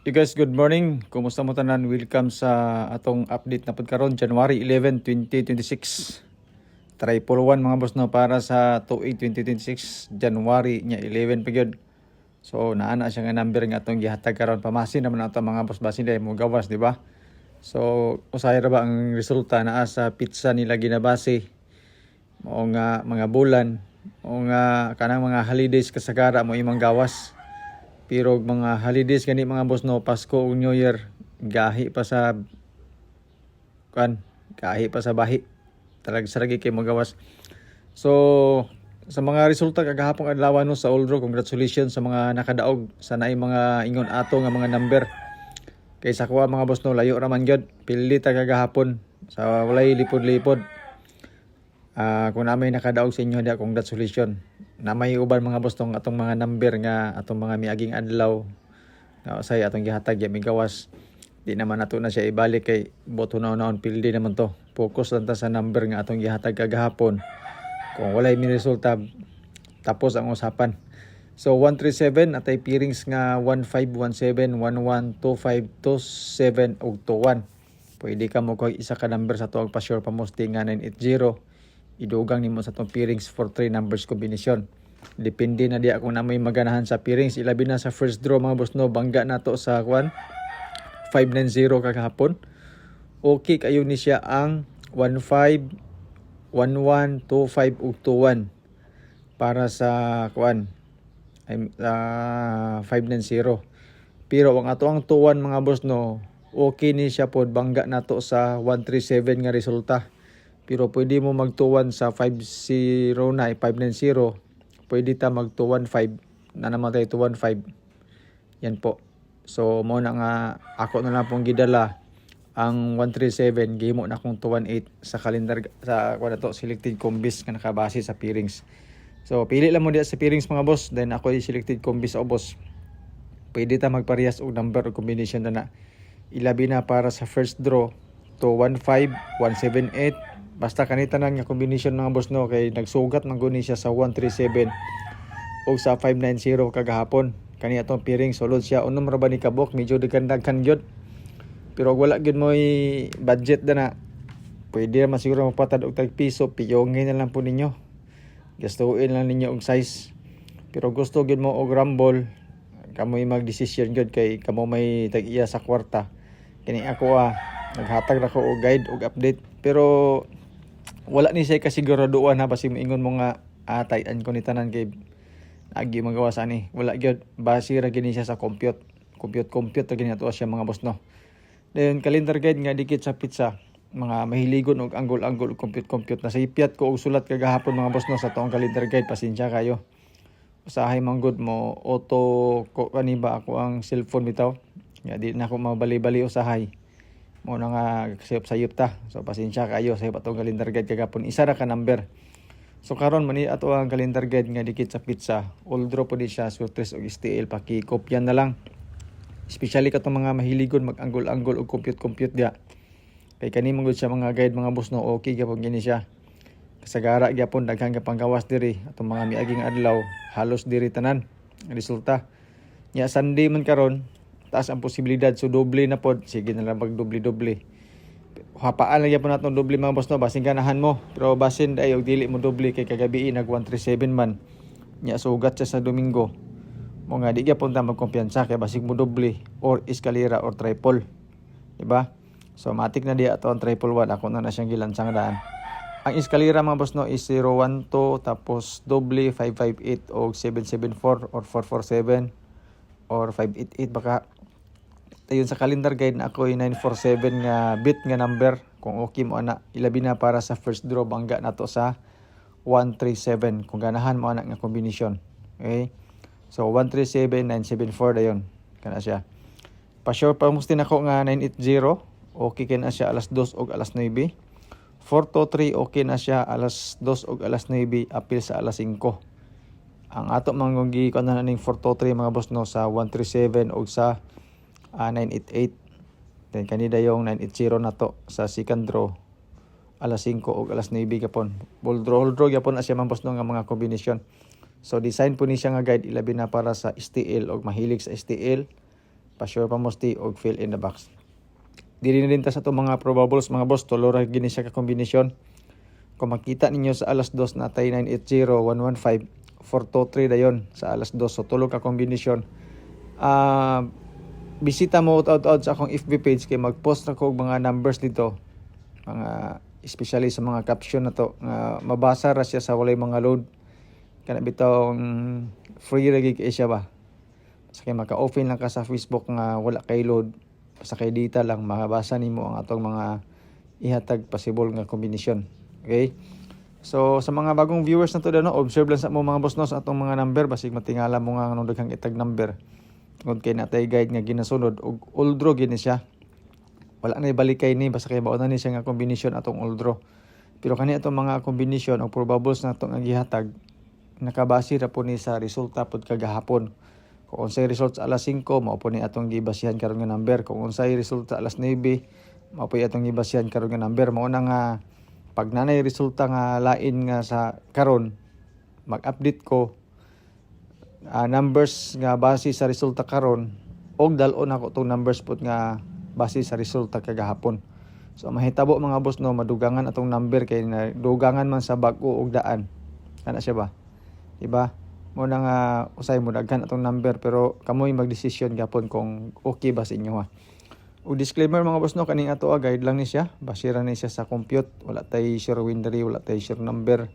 You guys, good morning. Kumusta mo tanan? Welcome sa atong update na pod karon January 11, 2026. Triple 1 mga boss no para sa 2/8/2026 January nya 11 pa gyud. So naana siya nga number nga atong gihatag karon pamasin naman ato mga boss basin dai mo gawas, di ba? So usahay ra ba ang resulta naa sa pizza nila ginabase mao nga mga bulan o nga kanang mga holidays kasagara mo imong gawas. Pero mga holidays gani mga boss no, Pasko ug New Year, gahi pa sa bahi. Talag saragi kay magawas. So sa mga resulta kagahapon adlaw no sa Oldro, congratulations sa mga nakadaog sa naay mga ingon ato nga mga number. Kay sa kuha mga boss no, layo ra man gyud. Pili ta kagahapon sa walay lipod-lipod. Kung na may nakadaog sa inyo dia, congratulations. Na may uban mga boss tong atong mga number nga atong mga miaging adlaw nga usay atong gihatag ya migawas. Di naman nato na siya ibalik kay boto naon pildi naman to. Focus lang ta sa number nga atong gihatag kagahapon. Kung walay mi resulta, tapos ang usapan. So 137 atay peerings nga 1517, 11, 25, 27 ug 21. Pwede ka mo kay isa ka number sa tuwag pa-sure pamusti nga 980. Idugang nimo sa tong peerings for 3 numbers combination. Depende na diya kung na may maganahan sa peerings. Ilabi na sa first draw mga boss no, bangga na to sa 590 kagahapon. Okay kayo ni siya ang 15, 11, 25 ug 21 para sa 590. Pero ang ato ang 21 mga boss no, okay ni siya pod, bangga na to sa 137 nga resulta. Pero pwede mo magtuwan sa 509, 590. Pwede ta magtuwan 5 na naman tayo tuwan 5. Yan po. So mo na nga ako na lang pong gidala ang 137, gihimo na akong 218 sa kalendar sa to selected combis nga nakabase sa peerings. So pili lang mo diya sa peerings mga boss, then ako yung selected combis o boss. Pwede ta magparehas og number o combination na ilabi na para sa first draw to 15, 178. Basta kanita na nga combination mga boss no, kay nagsugat man guni siya sa 137 o sa 590 kagahapon. Kani atong peering sulod siya unom ra ba ni kabok, medyo daghan gyud. Pero wala gyud mo budget na. Pwede man siguro magpatad og tag piso, piyongin na lang po ninyo. Gastuin lang ninyo og size. Pero gusto gyud mo og rumble, kamoy mag-decision gyud kay kamo may tag-iya sa kwarta. Kini ako naghatag na ko og guide og update. Pero wala ni siya kasiguraduhan ha, basi moingon mo nga tayan ko ni tanan kay agi magawa sa ani. Wala gyud, base ra gini siya sa compute ra gini ato siya mga boss no. Then calendar guide nga dikit sa pizza, mga mahiligon og angle compute na sa ipyat ko og sulat kagahapon mga boss no sa tuong calendar guide, pasensya kayo. Usahay man gud mo auto ko kani ba ako ang cellphone bitaw. Nga di na ako mabali-bali usahay. Mo na nga sayop ta. So pasensya kayo sa atong calendar guide kagapon. Isa ra ka number. So karon man ato ang calendar guide nga dikit sa pizza. Oldro po di siya Sutres og STL, pakikopyan na lang. Especially katong mga mahiligon mag-angle og compute dia. Kay kani man gud siya mga guide mga boss no, okay gyapon gini siya. Kasagara gyapon daghang panggawas diri atong mga miaging adlaw, halos diri tanan resulta. Nya Sunday man karon, taas ang posibilidad, so doble na pod, sige na lang magdoble-doble. Hapaan lang yapon naton doble mga boss no, basin ganahan mo. Pero basin ay og dili mo doble kay kagabi nag 137 man. Nya sugat siya sa Domingo. Mo nga di gyapon ta magkumpiyansa kay basig mo doble or eskalera or triple. Diba? So matik na di ato ang triple 1, ako na siyang gilansang daan. Ang eskalera mga boss no is 012, tapos doble 558 o 774 or 447 or 588 baka. Tayon sa calendar guide na ako 947 nga bit nga number. Kung okay mo ana, ilabi na para sa first draw, bangga na to sa 137 kung ganahan mo ana nga combination. Okay? So 137 974 dayon kana siya. Pa-sure pa mustin ako nga 980, okay kay na siya alas 2 og alas 9. 423 okay na siya alas 2 og alas 9, apil sa alas 5. Ang ato manggi ko na ning 423 mga boss no sa 137 og sa 988. Then kanida yung 980 na to sa second draw alas 5 o alas 9 gapon. Ball draw gapon na siya man boss no nga mga combination. So design po ni siya nga guide ilabi na para sa STL og mahilig sa STL. pa-sure pa musti og fill in the box. Dili na din ta sa itong mga probables mga boss, tulo ra gini siya ka kombinasyon. Kung makita ninyo sa alas 2 natay 980 115 423 dayon sa alas 2, so tulo ka kombinasyon. Bisita mo out sa akong FB page kay mag-post na ko og mga numbers dito, mga especially sa mga caption na to nga mabasa ra siya sa walay mga load, kana bitong free ra gig siya ba. Sa kay maka-open lang ka sa Facebook nga wala kay load, sa kay data lang makabasa nimo ang atong mga ihatag possible nga kombinasyon. Okay? So sa mga bagong viewers na to no, observe lang sa mo mga boss no sa atong mga number, basig matingala mo nga anong daghang itag number. Tungod kay natay guide nga ginasunod og old draw gini siya. Wala na ibalikay ni basta kay mao na ni siya nga kombinasyon atong old draw. Pero kani atong mga kombinasyon og probables na atong gihatag nakabase ra po ni sa resulta pod kagahapon. Kung unsay result sa alas 5 mao po ni atong gibasihan karon nga number. Kung unsay result sa alas 9 mao po atong gibasihan karon nga number. Mao na nga pag nanay resulta nga lain nga sa karon, mag-update ko numbers nga base sa resulta karon og dal-on ako tong numbers put nga base sa resulta kagahapon. So mahitabo mga boss no, madugangan atong number kay dugangan man sa bag-o og daan. Kana siya ba? Diba? Mo na nga usay mo daghan atong number pero kamoy magdesisyon gapon kung okay ba sa inyo ha. O disclaimer mga boss no, kaning ato guide lang ni siya, basira ni siya sa compute, wala tay sure winnery, wala tay sure number.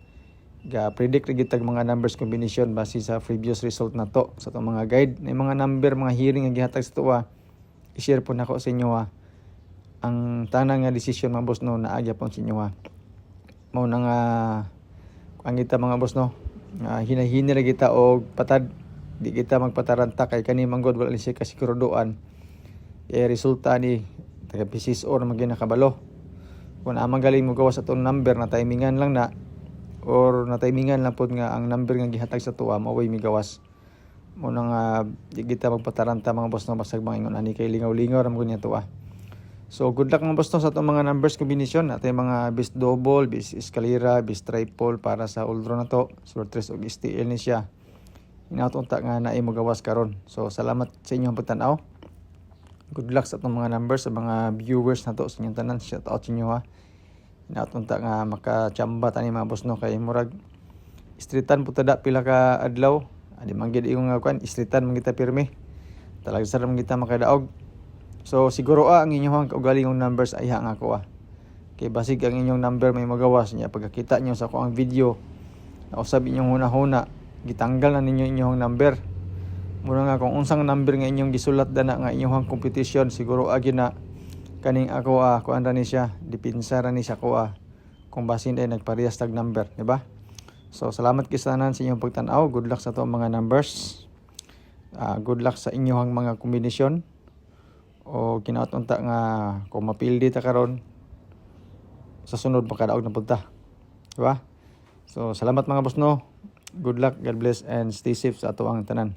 Ga predict ra gitag mga numbers combination base sa previous result na to sa itong mga guide. May mga number, mga hearing nga gihatag sa tuwa, i-share po nako sa inyo ha. Ang tanang nga decision mga boss no, naagya po sa inyo ha. Mao na nga ang kita mga boss no, hinahinir kita og patad, di kita magpataranta kay kani manggod wala ni siya kasigurudoan. Resulta ni taga PCSO na maging nakabalo. Kung amang galing mo gawas sa itong number na timingan lang na or na timingan lang po nga ang number nga gihatag sa tuwa maway migawas. Muna nga di kita magpataranta mga boss no, basag mga ingon ani kay lingaw-lingaw ram kunya tuwa. So good luck mga boss no sa itong mga numbers combination natin mga best double, best escalera, best triple para sa old draw na to. Sortres og STL ni siya. Inatunta nga naay mo gawas karon. So salamat sa inyong pagtan-aw. Good luck sa itong mga numbers sa mga viewers na to sa inyong tanan. Shout out sa inyo ha. Inatunta nga makachamba tani mga boss no, kay murag streetan po tada pila ka adlaw. Adi manggid yung kwan streetan man kita pirmi. Talaga sa man kita makadaog. So siguro ang inyong kaugalingong numbers ay hang ako Kay basig ang inyong number may magawas niya pagkakita niyo sa ko ang video. Na usab inyong huna-huna, gitanggal na ninyo inyong number. Mura nga kung unsang number nga inyong gisulat dana nga inyong competition, siguro agi na kaning ako kuan ra ni siya, dipinsa ra ni siya ko kung basin ay nagparehas tag number, di ba? So salamat kisanan sa inyong pagtan-aw. Good luck sa to mga numbers. Good luck sa inyong mga kombinasyon. O kinaot-unta nga kung mapildi ta karon sa sunod makadaog na punta. Di ba? So salamat mga boss no. Good luck, God bless and stay safe sa ato ang tanan.